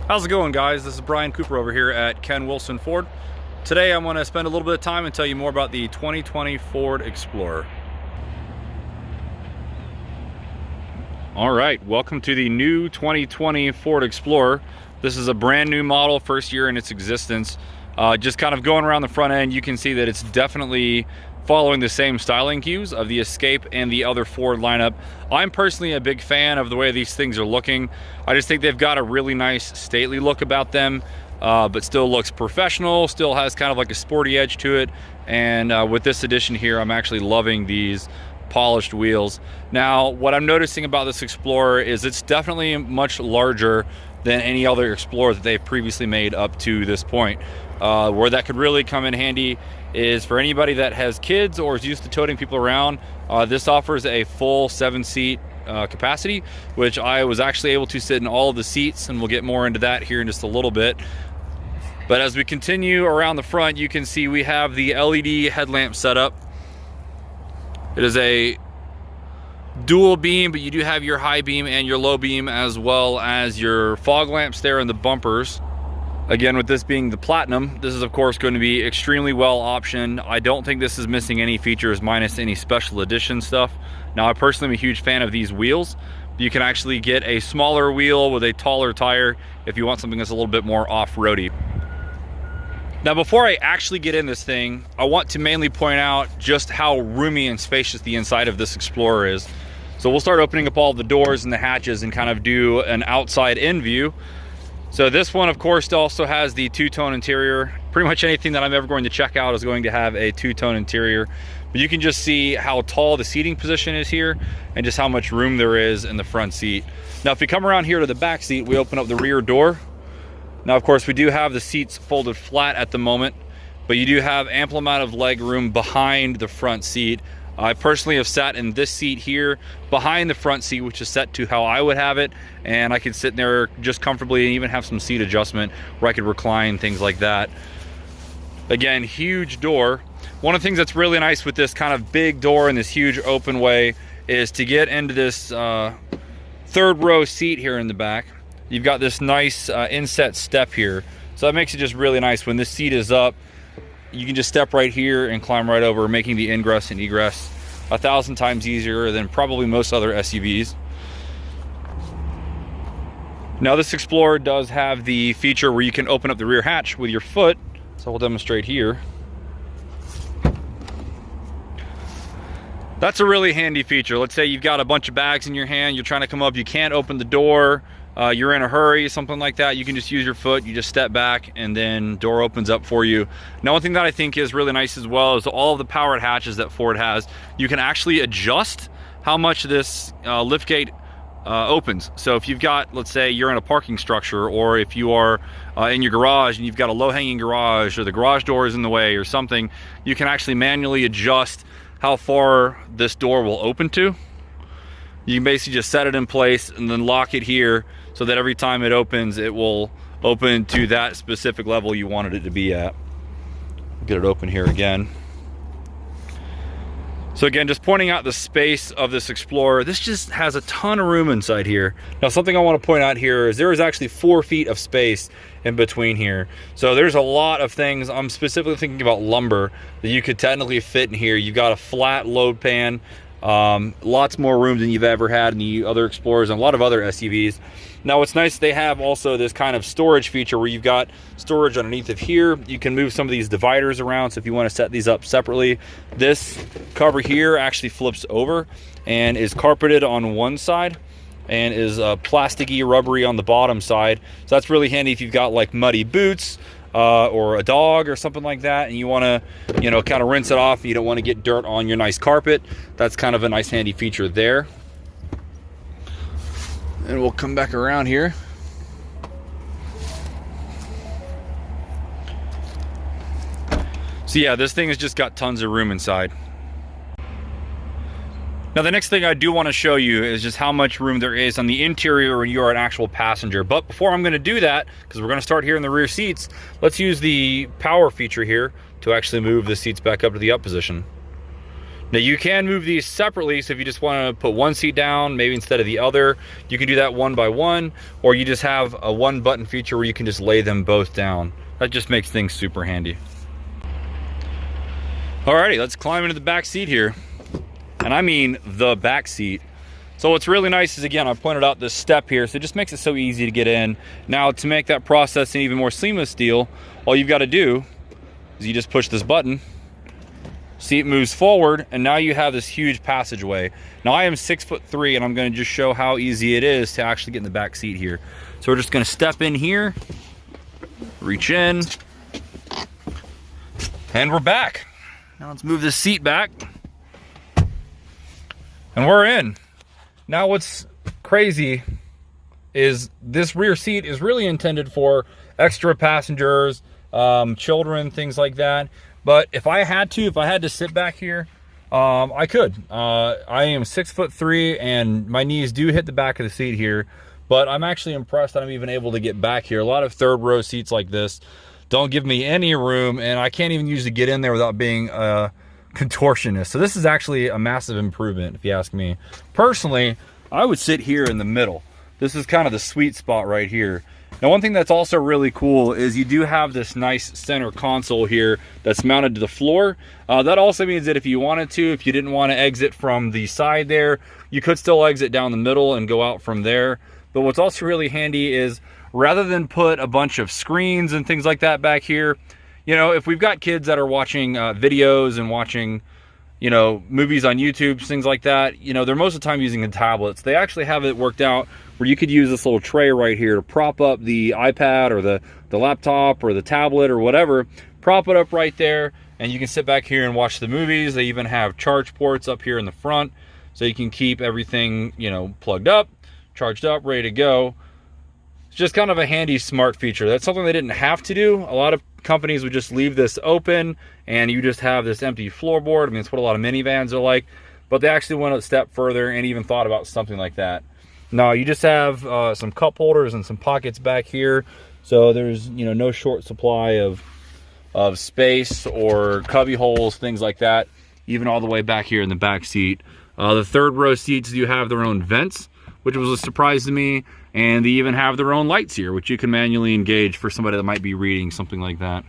How's it going, guys? This is Bryan Cooper over here at Ken Wilson Ford. Today I'm going to spend a little bit of time and tell you more about the 2020 Ford Explorer. Alright, welcome to the new 2020 Ford Explorer. This is a brand new model, first year in its existence. Just kind of going around the front end, you can see that it's definitely following the same styling cues of the Escape and the other Ford lineup. I'm personally a big fan of the way these things are looking. I just think they've got a really nice stately look about them, but still looks professional, still has kind of like a sporty edge to it. And with this edition here, I'm actually loving these polished wheels. Now, what I'm noticing about this Explorer is it's definitely much larger than any other Explorer that they've previously made up to this point. Where that could really come in handy is for anybody that has kids or is used to toting people around. This offers a full 7-seat capacity, which I was actually able to sit in all of the seats, and we'll get more into that here in just a little bit. But as we continue around the front, you can see we have the LED headlamp setup. It is a dual beam, but you do have your high beam and your low beam, as well as your fog lamps there in the bumpers. Again, with this being the Platinum, this is of course going to be extremely well optioned. I don't think this is missing any features minus any special edition stuff. Now, I personally am a huge fan of these wheels. You can actually get a smaller wheel with a taller tire if you want something that's a little bit more off-roady. Now, before I actually get in this thing, I want to mainly point out just how roomy and spacious the inside of this Explorer is. So we'll start opening up all the doors and the hatches and kind of do an outside-in view. So this one, of course, also has the two-tone interior. Pretty much anything that I'm ever going to check out is going to have a two-tone interior. But you can just see how tall the seating position is here and just how much room there is in the front seat. Now, if we come around here to the back seat, we open up the rear door. Now, of course, we do have the seats folded flat at the moment, but you do have ample amount of leg room behind the front seat. I personally have sat in this seat here behind the front seat, which is set to how I would have it, and I could sit in there just comfortably and even have some seat adjustment where I could recline, things like that. Again, huge door. One of the things that's really nice with this kind of big door and this huge open way is to get into this third row seat here in the back. You've got this nice inset step here, so that makes it just really nice. When this seat is up, you can just step right here and climb right over, making the ingress and egress 1,000 times easier than probably most other SUVs. Now, this Explorer does have the feature where you can open up the rear hatch with your foot, so we'll demonstrate here. That's a really handy feature. Let's say you've got a bunch of bags in your hand, you're trying to come up, you can't open the door, you're in a hurry, something like that. You can just use your foot, you just step back, and then door opens up for you. Now, one thing that I think is really nice as well is all of the powered hatches that Ford has. You can actually adjust how much this liftgate opens. So if you've got, let's say you're in a parking structure, or if you are in your garage and you've got a low-hanging garage, or the garage door is in the way or something, you can actually manually adjust how far this door will open to. You can basically just set it in place and then lock it here so that every time it opens, it will open to that specific level you wanted it to be at. Get it open here again. So again, just pointing out the space of this Explorer, this just has a ton of room inside here. Now, something I want to point out here is there is actually 4 feet of space in between here. So there's a lot of things. I'm specifically thinking about lumber that you could technically fit in here. You've got a flat load pan, lots more room than you've ever had in the other Explorers and a lot of other SUVs. Now, what's nice, they have also this kind of storage feature where you've got storage underneath of here. You can move some of these dividers around, so if you want to set these up separately, this cover here actually flips over and is carpeted on one side and is plasticky, rubbery on the bottom side. So that's really handy if you've got like muddy boots or a dog or something like that, and you want to, you know, kind of rinse it off. You don't want to get dirt on your nice carpet. That's kind of a nice handy feature there. And we'll come back around here. So yeah, this thing has just got tons of room inside. Now, the next thing I do want to show you is just how much room there is on the interior when you are an actual passenger. But before I'm going to do that, because we're going to start here in the rear seats, let's use the power feature here to actually move the seats back up to the up position. Now you can move these separately, so if you just want to put one seat down, maybe instead of the other, you can do that one by one, or you just have a one button feature where you can just lay them both down. That just makes things super handy. Alrighty, let's climb into the back seat here. And I mean the back seat. So what's really nice is, again, I pointed out this step here, so it just makes it so easy to get in. Now, to make that process an even more seamless deal, all you've got to do is you just push this button, seat moves forward, and now you have this huge passageway. Now I am 6'3", and I'm going to just show how easy it is to actually get in the back seat here. So we're just going to step in here, reach in, and we're back. Now let's move this seat back, and we're in. Now what's crazy is this rear seat is really intended for extra passengers, children, things like that. But if I had to sit back here, I could. I am 6'3", and my knees do hit the back of the seat here, but I'm actually impressed that I'm even able to get back here. A lot of third row seats like this don't give me any room, and I can't even usually get in there without being a contortionist. So this is actually a massive improvement, if you ask me. Personally, I would sit here in the middle. This is kind of the sweet spot right here. Now, one thing that's also really cool is you do have this nice center console here that's mounted to the floor. That also means that if you wanted to, if you didn't want to exit from the side there, you could still exit down the middle and go out from there. But what's also really handy is, rather than put a bunch of screens and things like that back here, you know, if we've got kids that are watching videos and watching, you know, movies on YouTube, things like that, you know, they're most of the time using the tablets. They actually have it worked out where you could use this little tray right here to prop up the iPad or the laptop or the tablet or whatever, prop it up right there, and you can sit back here and watch the movies. They even have charge ports up here in the front, so you can keep everything, you know, plugged up, charged up, ready to go. It's just kind of a handy smart feature. That's something they didn't have to do. A lot of companies would just leave this open and you just have this empty floorboard. I mean, it's what a lot of minivans are like, but they actually went a step further and even thought about something like that. Now you just have some cup holders and some pockets back here, so there's, you know, no short supply of space or cubby holes, things like that, even all the way back here in the back seat. The third row seats do have their own vents, which was a surprise to me. And they even have their own lights here, which you can manually engage for somebody that might be reading, something like that.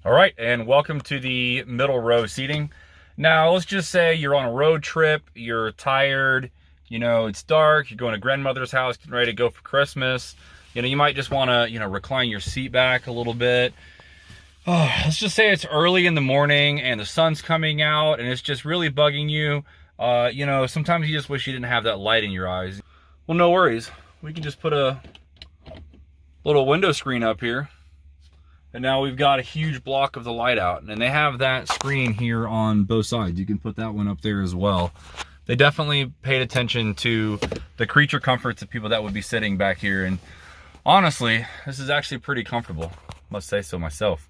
All right, and welcome to the middle row seating. Now, let's just say you're on a road trip, you're tired, you know, it's dark, you're going to grandmother's house, getting ready to go for Christmas. You know, you might just want to, you know, recline your seat back a little bit. Oh, let's just say it's early in the morning and the sun's coming out and it's just really bugging you. You know, sometimes you just wish you didn't have that light in your eyes. Well, no worries. We can just put a little window screen up here, and now we've got a huge block of the light out. And they have that screen here on both sides. You can put that one up there as well. They definitely paid attention to the creature comforts of people that would be sitting back here. And honestly, this is actually pretty comfortable. Must say so myself.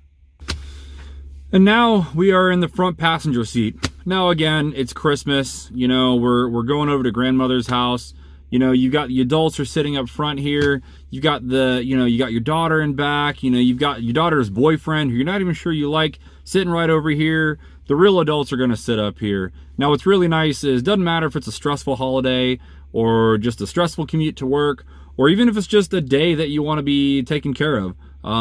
And now we are in the front passenger seat. Now again, it's Christmas. You know, we're going over to grandmother's house. You know, you got the adults are sitting up front here. You got you got your daughter in back. You know, you've got your daughter's boyfriend who you're not even sure you like sitting right over here. The real adults are going to sit up here. Now, what's really nice is it doesn't matter if it's a stressful holiday or just a stressful commute to work, or even if it's just a day that you want to be taken care of.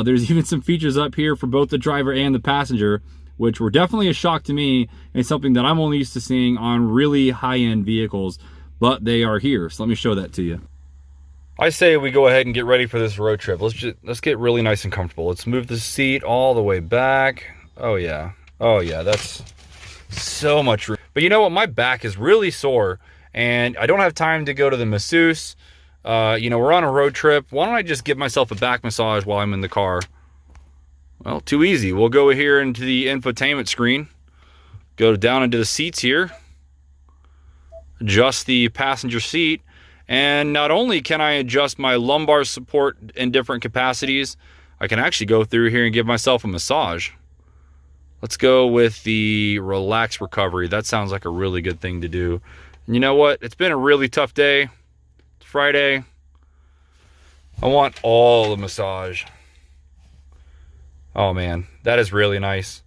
There's even some features up here for both the driver and the passenger, which were definitely a shock to me and something that I'm only used to seeing on really high-end vehicles. But they are here, so let me show that to you. I say we go ahead and get ready for this road trip. Let's get really nice and comfortable. Let's move the seat all the way back. Oh yeah, that's so much room. But you know what, my back is really sore and I don't have time to go to the masseuse. You know, we're on a road trip. Why don't I just give myself a back massage while I'm in the car? Well, too easy. We'll go here into the infotainment screen, go down into the seats here, adjust the passenger seat, and not only can I adjust my lumbar support in different capacities, I can actually go through here and give myself a massage. Let's go with the relax recovery. That sounds like a really good thing to do. And you know what? It's been a really tough day. It's Friday. I want all the massage. Oh man, that is really nice.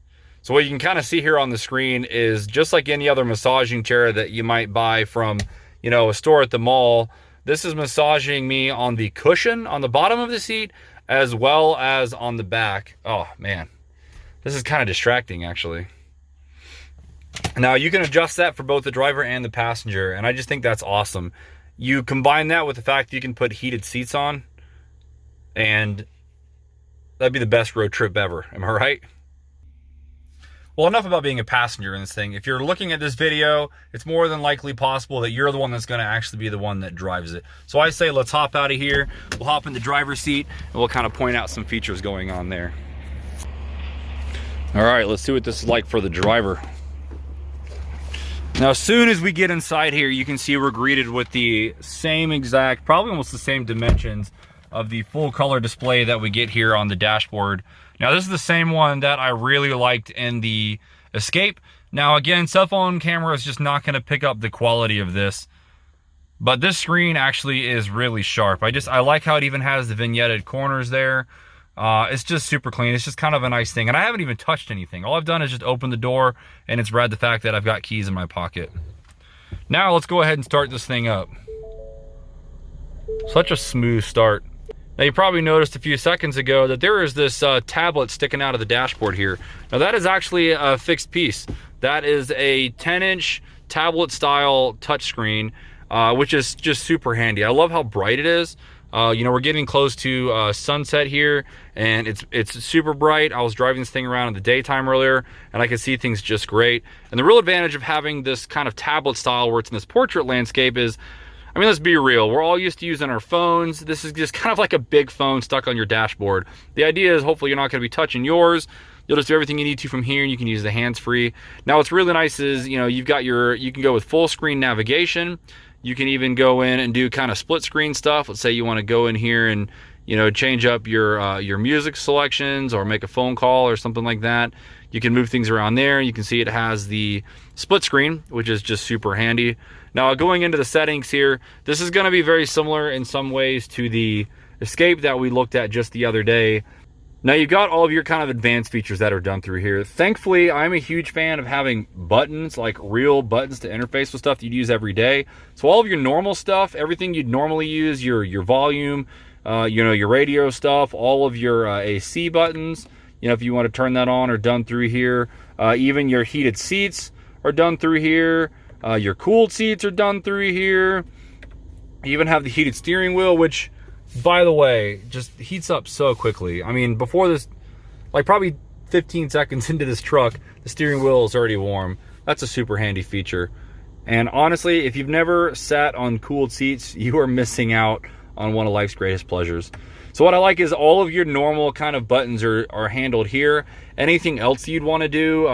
So what you can kind of see here on the screen is just like any other massaging chair that you might buy from, you know, a store at the mall. This is massaging me on the cushion on the bottom of the seat, as well as on the back. Oh man, this is kind of distracting actually. Now you can adjust that for both the driver and the passenger, and I just think that's awesome. You combine that with the fact that you can put heated seats on, and that'd be the best road trip ever, am I right? Well, enough about being a passenger in this thing. If you're looking at this video, it's more than likely possible that you're the one that's going to actually be the one that drives it. So I say let's hop out of here, we'll hop in the driver's seat, and we'll kind of point out some features going on there. All right, let's see what this is like for the driver. Now, as soon as we get inside here, you can see we're greeted with the same exact, probably almost the same dimensions of the full color display that we get here on the dashboard. Now, this is the same one that I really liked in the Escape. Now, again, cell phone camera is just not going to pick up the quality of this, but this screen actually is really sharp. I like how it even has the vignetted corners there. It's just super clean. It's just kind of a nice thing. And I haven't even touched anything. All I've done is just open the door, and it's read the fact that I've got keys in my pocket. Now let's go ahead and start this thing up. Such a smooth start. Now you probably noticed a few seconds ago that there is this tablet sticking out of the dashboard here. Now that is actually a fixed piece. That is a 10-inch tablet style touchscreen, which is just super handy. I love how bright it is. You know, we're getting close to sunset here, and it's super bright. I was driving this thing around in the daytime earlier, and I could see things just great. And the real advantage of having this kind of tablet style where it's in this portrait landscape is, I mean, let's be real. We're all used to using our phones. This is just kind of like a big phone stuck on your dashboard. The idea is hopefully you're not going to be touching yours. You'll just do everything you need to from here, and you can use the hands-free. Now, what's really nice is, you know, you can go with full screen navigation. You can even go in and do kind of split screen stuff. Let's say you want to go in here and, you know, change up your music selections or make a phone call or something like that. You can move things around there. You can see it has the split screen, which is just super handy. Now, going into the settings here, this is going to be very similar in some ways to the Escape that we looked at just the other day. Now, you've got all of your kind of advanced features that are done through here. Thankfully, I'm a huge fan of having buttons, like real buttons to interface with stuff you'd use every day. So all of your normal stuff, everything you'd normally use, your volume, you know, your radio stuff, all of your AC buttons, you know, if you want to turn that on, are done through here. Even your heated seats are done through here. Your cooled seats are done through here. You even have the heated steering wheel, which, by the way, just heats up so quickly. I mean, before this, like probably 15 seconds into this truck, the steering wheel is already warm. That's a super handy feature. And honestly, if you've never sat on cooled seats, you are missing out on one of life's greatest pleasures. So what I like is all of your normal kind of buttons are handled here. Anything else you'd want to do,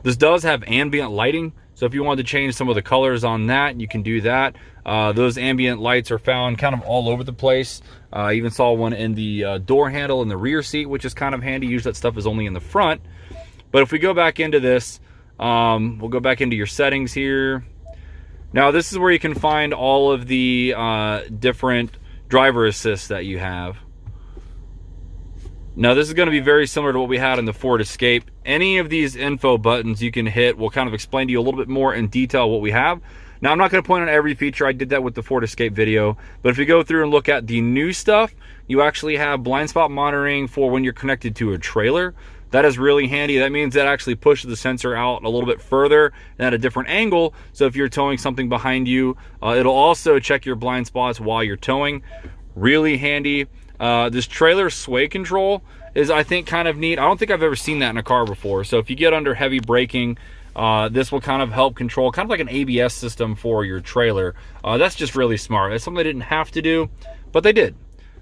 this does have ambient lighting. So if you wanted to change some of the colors on that, you can do that. Those ambient lights are found kind of all over the place. I even saw one in the door handle in the rear seat, which is kind of handy. Usually that stuff is only in the front. But if we go back into this, we'll go back into your settings here. Now this is where you can find all of the different driver assists that you have. Now this is going to be very similar to what we had in the Ford Escape. Any of these info buttons you can hit will kind of explain to you a little bit more in detail what we have. Now I'm not going to point on every feature. I did that with the Ford Escape video. But if you go through and look at the new stuff, you actually have blind spot monitoring for when you're connected to a trailer. That is really handy. That means that actually pushes the sensor out a little bit further and at a different angle. So if you're towing something behind you, it'll also check your blind spots while you're towing. Really handy. This trailer sway control is, I think, kind of neat. I don't think I've ever seen that in a car before. So if you get under heavy braking, this will kind of help control, kind of like an ABS system for your trailer. That's just really smart. That's something they didn't have to do, but they did.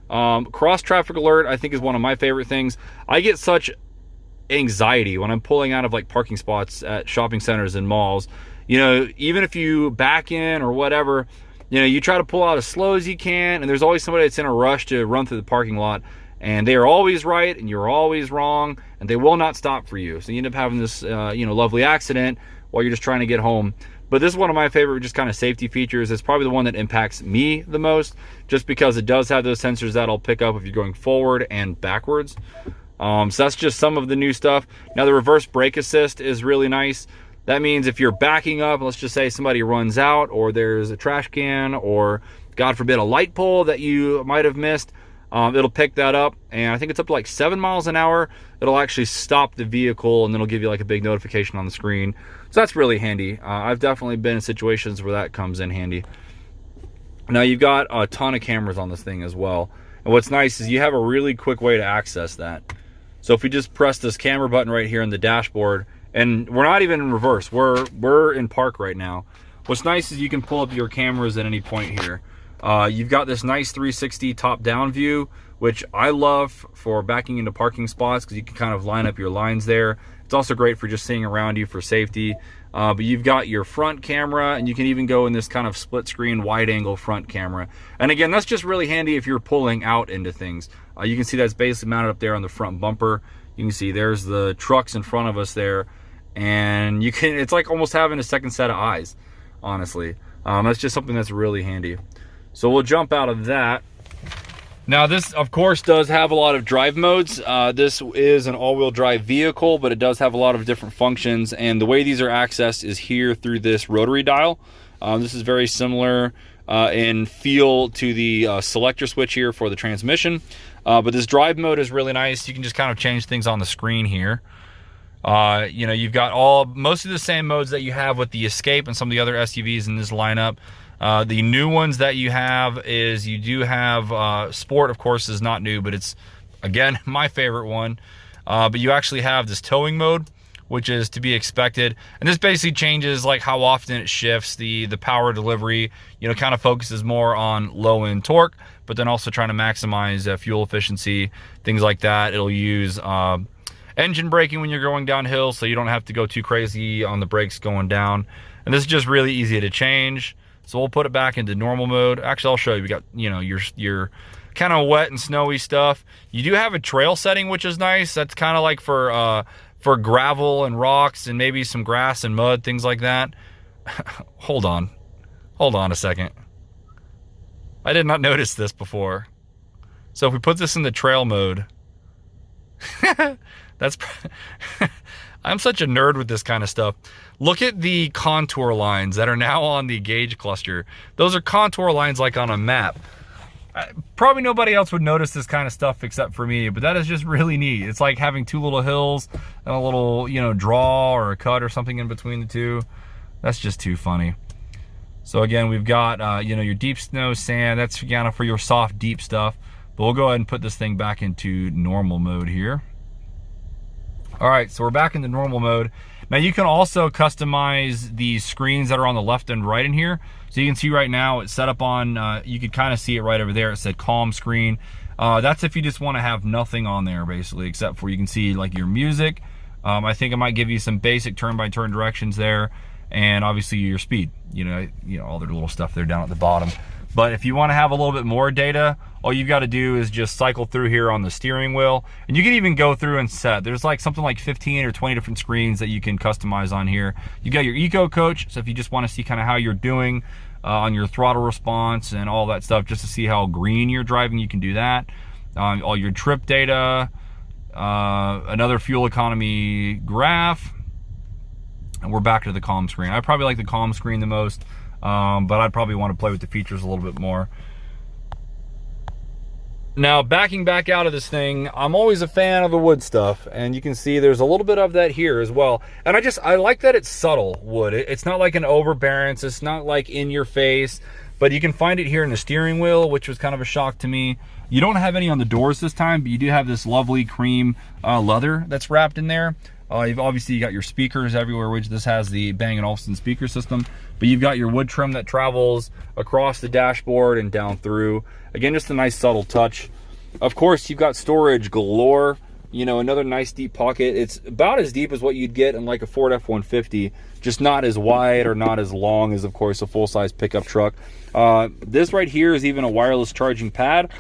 Cross traffic alert, I think, is one of my favorite things. I get such anxiety when I'm pulling out of like parking spots at shopping centers and malls. You know, even if you back in or whatever, you know, you try to pull out as slow as you can, and there's always somebody that's in a rush to run through the parking lot, and they are always right and you're always wrong, and they will not stop for you. So you end up having this you know, lovely accident while you're just trying to get home. But this is one of my favorite just kind of safety features. It's probably the one that impacts me the most, just because it does have those sensors that'll pick up if you're going forward and backwards. So that's just some of the new stuff. Now the reverse brake assist is really nice. That means if you're backing up, let's just say somebody runs out, or there's a trash can, or God forbid a light pole that you might have missed, it'll pick that up, and I think it's up to like 7 miles an hour. It'll actually stop the vehicle, and then it'll give you like a big notification on the screen. So that's really handy. I've definitely been in situations where that comes in handy. Now you've got a ton of cameras on this thing as well. And what's nice is you have a really quick way to access that. So if we just press this camera button right here in the dashboard, and we're not even in reverse, we're in park right now. What's nice is you can pull up your cameras at any point here. You've got this nice 360 top-down view, which I love for backing into parking spots because you can kind of line up your lines there. It's also great for just seeing around you for safety. But you've got your front camera, and you can even go in this kind of split screen wide angle front camera. And again, that's just really handy if you're pulling out into things. You can see that's basically mounted up there on the front bumper. You can see there's the trucks in front of us there, and you can, it's like almost having a second set of eyes, honestly. That's just something that's really handy. So we'll jump out of that. Now this, of course, does have a lot of drive modes. This is an all-wheel drive vehicle, but it does have a lot of different functions, and the way these are accessed is here through this rotary dial. This is very similar in feel to the selector switch here for the transmission, but this drive mode is really nice. You can just kind of change things on the screen here. You know, you've got most of the same modes that you have with the Escape and some of the other SUVs in this lineup. The new ones that you have is you do have Sport, of course, is not new, but it's, again, my favorite one. But you actually have this towing mode, which is to be expected. And this basically changes like how often it shifts. The power delivery, you know, kind of focuses more on low-end torque, but then also trying to maximize fuel efficiency, things like that. It'll use engine braking when you're going downhill, so you don't have to go too crazy on the brakes going down. And this is just really easy to change. So we'll put it back into normal mode. Actually, I'll show you. We got, you know, your kind of wet and snowy stuff. You do have a trail setting, which is nice. That's kind of like for gravel and rocks and maybe some grass and mud, things like that. Hold on a second. I did not notice this before. So if we put this in the trail mode, that's I'm such a nerd with this kind of stuff. Look at the contour lines that are now on the gauge cluster. Those are contour lines like on a map. Probably nobody else would notice this kind of stuff except for me, but that is just really neat. It's like having two little hills and a little, you know, draw or a cut or something in between the two. That's just too funny. So again, we've got, you know, your deep snow, sand. That's kind of for your soft, deep stuff. But we'll go ahead and put this thing back into normal mode here. All right, so we're back into normal mode. Now you can also customize the screens that are on the left and right in here. So you can see right now it's set up on, you can kind of see it right over there. It said calm screen. That's if you just want to have nothing on there basically, except for you can see like your music. I think it might give you some basic turn-by-turn directions there, and obviously your speed. You know all the little stuff there down at the bottom. But if you want to have a little bit more data, all you've got to do is just cycle through here on the steering wheel. And you can even go through and set. There's like something like 15 or 20 different screens that you can customize on here. You got your Eco Coach, so if you just want to see kind of how you're doing on your throttle response and all that stuff, just to see how green you're driving, you can do that. All your trip data, another fuel economy graph, and we're back to the calm screen. I probably like the calm screen the most. But I'd probably want to play with the features a little bit more. Now, backing back out of this thing, I'm always a fan of the wood stuff, and you can see there's a little bit of that here as well. And I like that it's subtle wood. It's not like an overbearance, it's not like in your face, but you can find it here in the steering wheel, which was kind of a shock to me. You don't have any on the doors this time, but you do have this lovely cream leather that's wrapped in there. You've obviously got your speakers everywhere, which this has the Bang & Olufsen speaker system, but you've got your wood trim that travels across the dashboard and down through. Again, just a nice subtle touch. Of course, you've got storage galore. You know, another nice deep pocket. It's about as deep as what you'd get in like a Ford F-150, just not as wide or not as long as, of course, a full-size pickup truck. This right here is even a wireless charging pad.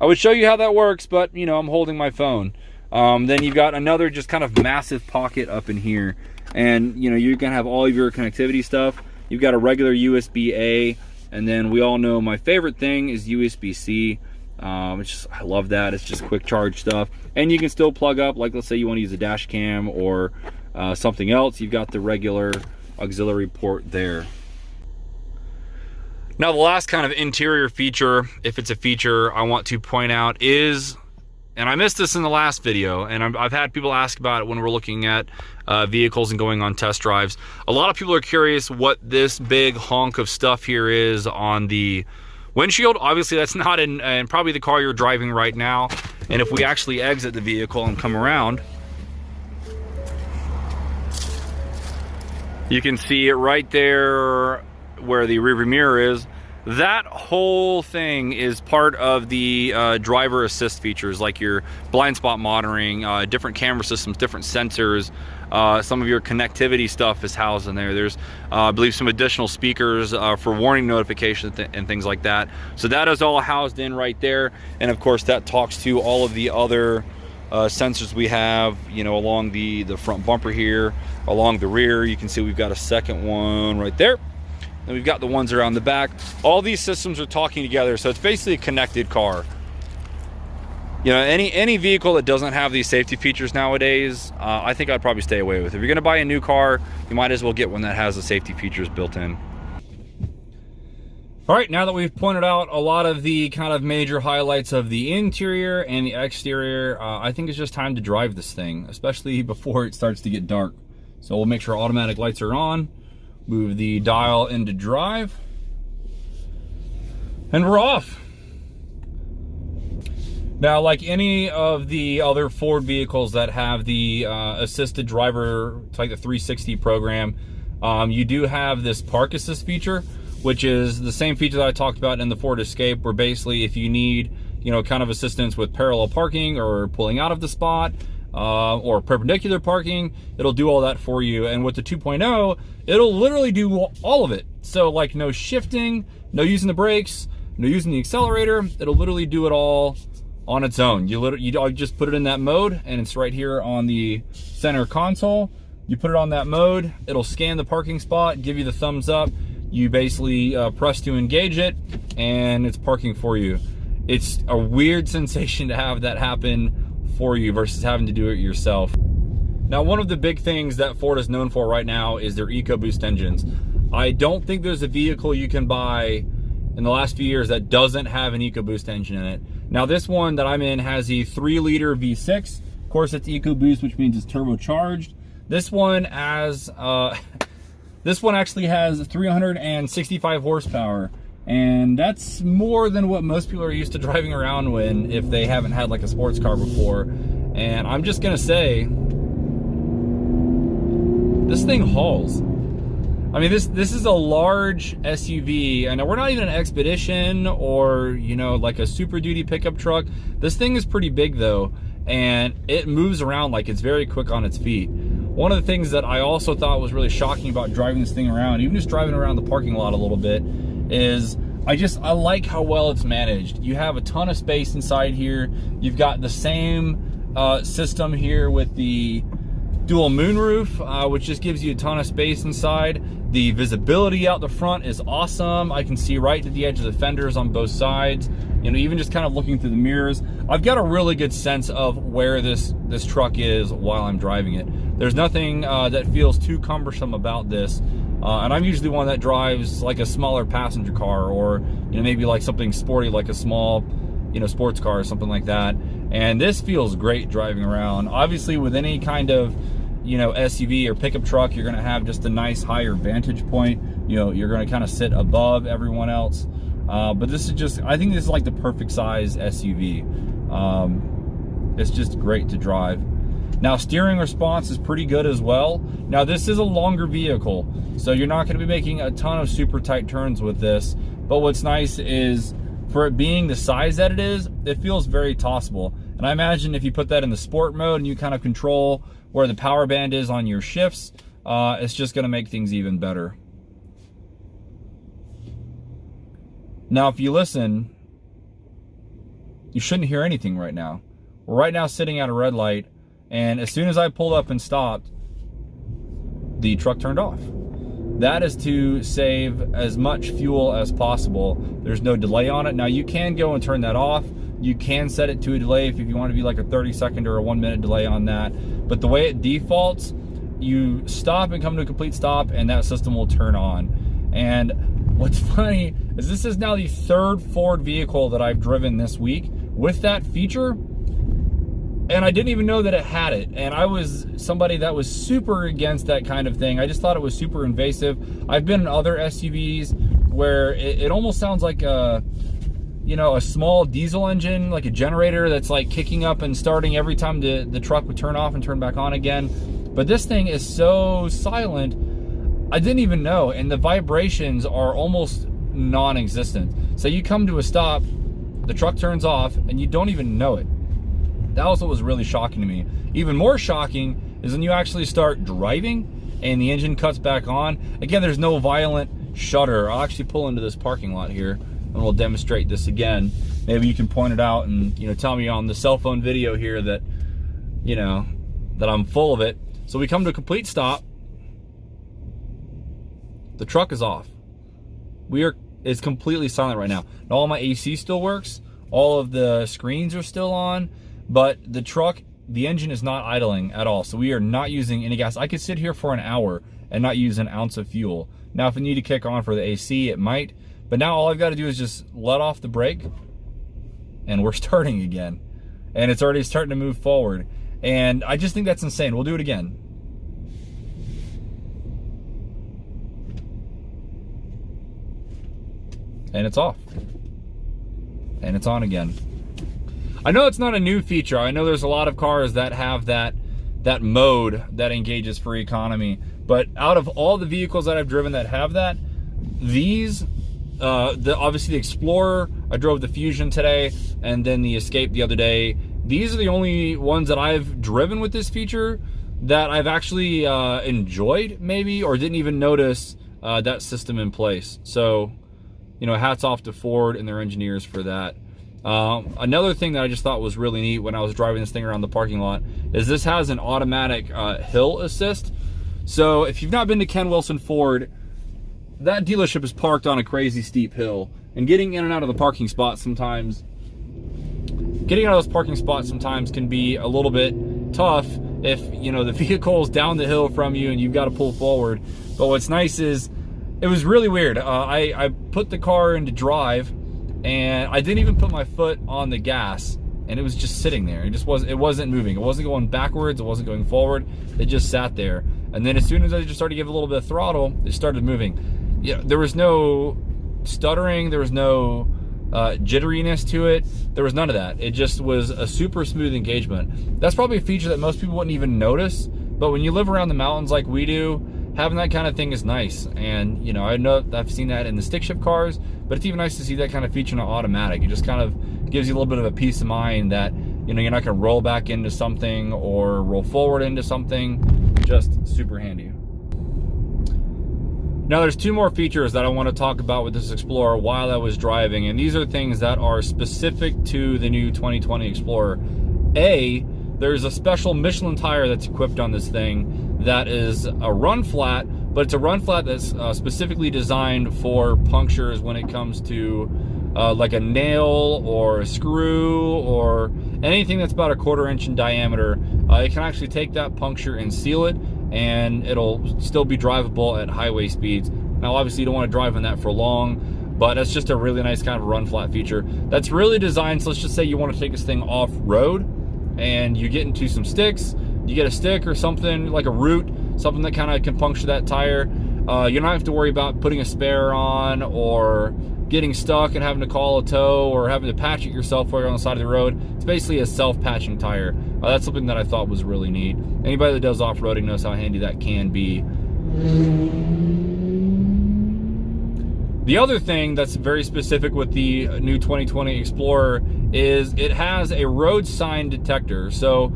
I would show you how that works, but, you know, I'm holding my phone. Then you've got another just kind of massive pocket up in here, and you know you can have all of your connectivity stuff. You've got a regular USB-A, and then we all know my favorite thing is USB-C. I love that. It's just quick charge stuff, and you can still plug up, like let's say you want to use a dash cam or something else. You've got the regular auxiliary port there. Now the last kind of interior feature, if it's a feature I want to point out, is, and I missed this in the last video, and I've had people ask about it when we're looking at vehicles and going on test drives. A lot of people are curious what this big honk of stuff here is on the windshield. Obviously that's not in probably the car you're driving right now. And if we actually exit the vehicle and come around, you can see it right there where the rearview mirror is. That whole thing is part of the driver assist features, like your blind spot monitoring, different camera systems, different sensors. Some of your connectivity stuff is housed in there. There's, I believe, some additional speakers for warning notifications and things like that. So that is all housed in right there. And of course, that talks to all of the other sensors we have, you know, along the front bumper here, along the rear. You can see we've got a second one right there. And we've got the ones around the back. All these systems are talking together, so it's basically a connected car. You know, any vehicle that doesn't have these safety features nowadays, I think I'd probably stay away with. If you're gonna buy a new car, you might as well get one that has the safety features built in. All right, now that we've pointed out a lot of the kind of major highlights of the interior and the exterior, I think it's just time to drive this thing, especially before it starts to get dark. So we'll make sure automatic lights are on. Move the dial into drive, and we're off. Now, like any of the other Ford vehicles that have the assisted driver, it's like the 360 program, you do have this park assist feature, which is the same feature that I talked about in the Ford Escape, where basically if you need, you know, kind of assistance with parallel parking or pulling out of the spot, or perpendicular parking, it'll do all that for you. And with the 2.0, it'll literally do all of it. So like no shifting, no using the brakes, no using the accelerator. It'll literally do it all on its own. You just put it in that mode, and it's right here on the center console. You put it on that mode, it'll scan the parking spot, give you the thumbs up. You basically press to engage it, and it's parking for you. It's a weird sensation to have that happen for you versus having to do it yourself. Now, one of the big things that Ford is known for right now is their EcoBoost engines. I don't think there's a vehicle you can buy in the last few years that doesn't have an EcoBoost engine in it. Now, this one that I'm in has a 3-liter V6. Of course, it's EcoBoost, which means it's turbocharged. This one has, this one actually has 365 horsepower. And that's more than what most people are used to driving around when, if they haven't had like a sports car before. And I'm just gonna say, this thing hauls. I mean, this is a large SUV. I know we're not even an Expedition or, you know, like a Super Duty pickup truck. This thing is pretty big though, and it moves around like it's very quick on its feet. One of the things that I also thought was really shocking about driving this thing around, even just driving around the parking lot a little bit, is I like how well it's managed. You have a ton of space inside here. You've got the same system here with the dual moonroof, which just gives you a ton of space inside. The visibility out the front is awesome. I can see right to the edge of the fenders on both sides. You know, even just kind of looking through the mirrors, I've got a really good sense of where this truck is while I'm driving it. There's nothing that feels too cumbersome about this. And I'm usually one that drives like a smaller passenger car, or, you know, maybe like something sporty like a small, you know, sports car or something like that. And this feels great driving around. Obviously, with any kind of, you know, SUV or pickup truck, you're going to have just a nice higher vantage point. You know, you're going to kind of sit above everyone else. But this is just, I think this is like the perfect size SUV. It's just great to drive. Now, steering response is pretty good as well. Now, this is a longer vehicle, so you're not going to be making a ton of super tight turns with this. But what's nice is, for it being the size that it is, it feels very tossable. And I imagine if you put that in the sport mode and you kind of control where the power band is on your shifts, it's just going to make things even better. Now, if you listen, you shouldn't hear anything right now. We're right now sitting at a red light, and as soon as I pulled up and stopped, the truck turned off. That is to save as much fuel as possible. There's no delay on it. Now, you can go and turn that off, You can set it to a delay if you want to be like a 30-second or a 1-minute delay on that. But the way it defaults, you stop and come to a complete stop and that system will turn on. And what's funny is this is now the 3rd Ford vehicle that I've driven this week with that feature, and I didn't even know that it had it. And I was somebody that was super against that kind of thing. I just thought it was super invasive. I've been in other SUVs where it almost sounds like a small diesel engine, like a generator that's like kicking up and starting every time the truck would turn off and turn back on again. But this thing is so silent, I didn't even know. And the vibrations are almost non-existent. So you come to a stop, the truck turns off, and you don't even know it. That was what was really shocking to me. Even more shocking is when you actually start driving and the engine cuts back on. Again, there's no violent shudder. I'll actually pull into this parking lot here and we'll demonstrate this again. Maybe you can point it out and tell me on the cell phone video here that that I'm full of it. So we come to a complete stop. The truck is off. It's completely silent right now. Now all my AC still works. All of the screens are still on, but the engine is not idling at all. So we are not using any gas. I could sit here for an hour and not use an ounce of fuel. Now, if I need to kick on for the AC, it might. But now all I've got to do is just let off the brake and we're starting again. And it's already starting to move forward. And I just think that's insane. We'll do it again. And it's off. And it's on again. I know it's not a new feature. I know there's a lot of cars that have that mode that engages for economy. But out of all the vehicles that I've driven that have that, these, obviously the Explorer, I drove the Fusion today, and then the Escape the other day. These are the only ones that I've driven with this feature that I've actually enjoyed, maybe, or didn't even notice that system in place. So, hats off to Ford and their engineers for that. Another thing that I just thought was really neat when I was driving this thing around the parking lot is this has an automatic hill assist. So if you've not been to Ken Wilson Ford, that dealership is parked on a crazy steep hill, and getting in and out of the parking spot sometimes, can be a little bit tough if the vehicle's down the hill from you and you've got to pull forward. But what's nice is it was really weird. I put the car into drive and I didn't even put my foot on the gas, and it was just sitting there. It wasn't moving. It wasn't going backwards. It wasn't going forward. It just sat there. And then as soon as I just started to give a little bit of throttle, it started moving. There was no stuttering. There was no jitteriness to it. There was none of that. It just was a super smooth engagement. That's probably a feature that most people wouldn't even notice. But when you live around the mountains like we do, having that kind of thing is nice. And I know I've seen that in the stick shift cars, but it's even nice to see that kind of feature in an automatic. It just kind of gives you a little bit of a peace of mind that you're not going to roll back into something or roll forward into something. Just super handy. Now there's 2 more features that I want to talk about with this Explorer while I was driving, and these are things that are specific to the new 2020 Explorer. There's a special Michelin tire that's equipped on this thing that is a run flat, but it's a run flat that's specifically designed for punctures when it comes to like a nail or a screw or anything that's about a 1/4 inch in diameter. It can actually take that puncture and seal it, and it'll still be drivable at highway speeds. Now obviously you don't want to drive on that for long, but that's just a really nice kind of run flat feature that's really designed. So let's just say you want to take this thing off road and you get into some sticks, you get a stick or something like a root, something that kind of can puncture that tire. You don't have to worry about putting a spare on or getting stuck and having to call a tow or having to patch it yourself while you're on the side of the road. It's basically a self-patching tire. That's something that I thought was really neat. Anybody that does off-roading knows how handy that can be. The other thing that's very specific with the new 2020 Explorer is it has a road sign detector. So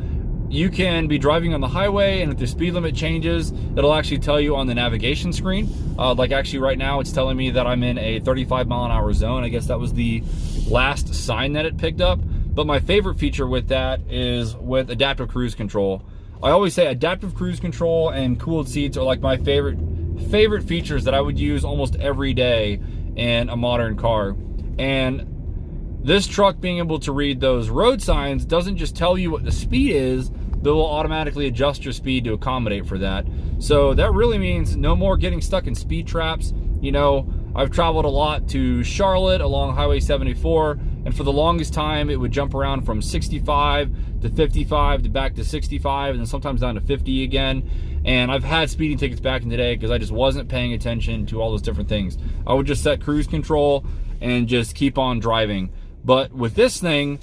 you can be driving on the highway, and if the speed limit changes, it'll actually tell you on the navigation screen. Like actually right now, it's telling me that I'm in a 35-mile-an-hour zone. I guess that was the last sign that it picked up. But my favorite feature with that is with adaptive cruise control. I always say adaptive cruise control and cooled seats are like my favorite features that I would use almost every day in a modern car. And This truck being able to read those road signs doesn't just tell you what the speed is, but will automatically adjust your speed to accommodate for that. So that really means no more getting stuck in speed traps. You know, I've traveled a lot to Charlotte along Highway 74, and for the longest time it would jump around from 65 to 55 to back to 65, and then sometimes down to 50 again. And I've had speeding tickets back in the day because I just wasn't paying attention to all those different things. I would just set cruise control and just keep on driving. But with this thing,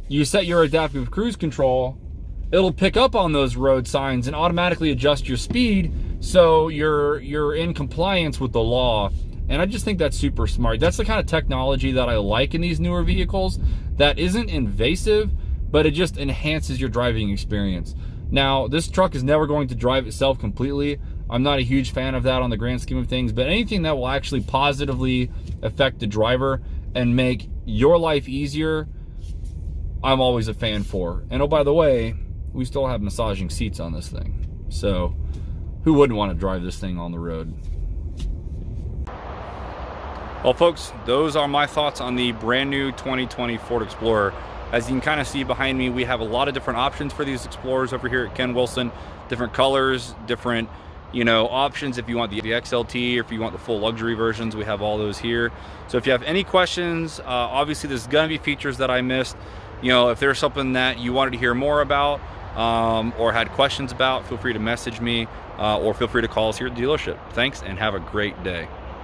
you set your adaptive cruise control, it'll pick up on those road signs and automatically adjust your speed so you're in compliance with the law. And I just think that's super smart. That's the kind of technology that I like in these newer vehicles that isn't invasive, but it just enhances your driving experience. Now, this truck is never going to drive itself completely. I'm not a huge fan of that on the grand scheme of things, but anything that will actually positively affect the driver and make your life easier, I'm always a fan for. And oh, by the way, we still have massaging seats on this thing. So who wouldn't want to drive this thing on the road? Well, folks, those are my thoughts on the brand new 2020 Ford Explorer. As you can kind of see behind me, we have a lot of different options for these Explorers over here at Ken Wilson. Different colors, different, you know, options. If you want the XLT or if you want the full luxury versions, we have all those here. So if you have any questions, obviously there's gonna be features that I missed. You know, if there's something that you wanted to hear more about or had questions about, feel free to message me or feel free to call us here at the dealership. Thanks and have a great day.